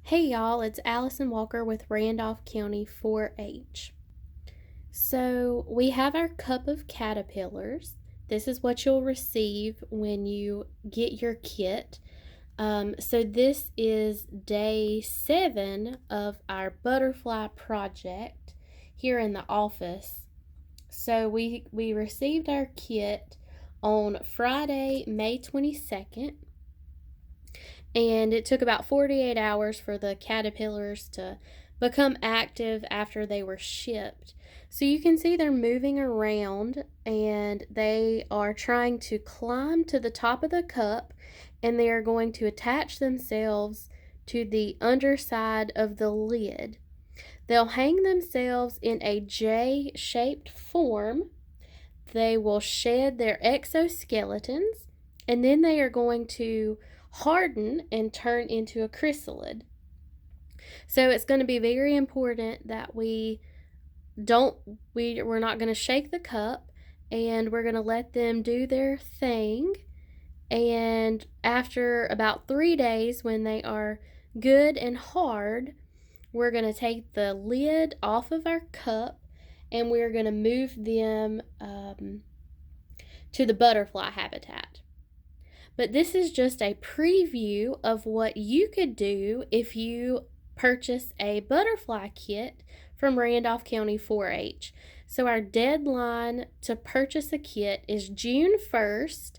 Hey y'all, it's Allison Walker with Randolph County 4-H. So we have our cup of caterpillars. This is what you'll receive when you get your kit. So this is day 7 of our butterfly project here in the office. So we received our kit on Friday, May 22nd. And it took about 48 hours for the caterpillars to become active after they were shipped. So you can see they're moving around and they are trying to climb to the top of the cup, and they are going to attach themselves to the underside of the lid. They'll hang themselves in a J-shaped form. They will shed their exoskeletons, and then they are going to harden and turn into a chrysalid. So it's going to be very important that we're not going to shake the cup, and we're going to let them do their thing. And after about 3 days, when they are good and hard, we're going to take the lid off of our cup, and we're going to move them to the butterfly habitat. But this is just a preview of what you could do if you purchase a butterfly kit from Randolph County 4-H. So our deadline to purchase a kit is June 1st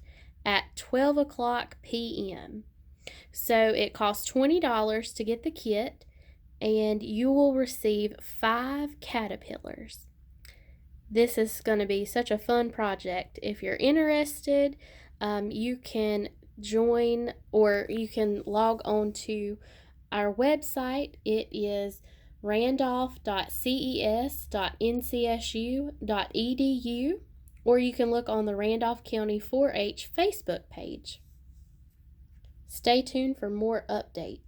at 12 o'clock p.m. So it costs $20 to get the kit, and you will receive 5 caterpillars. This is going to be such a fun project. If you're interested, you can join, or you can log on to our website. It is randolph.ces.ncsu.edu, or you can look on the Randolph County 4-H Facebook page. Stay tuned for more updates.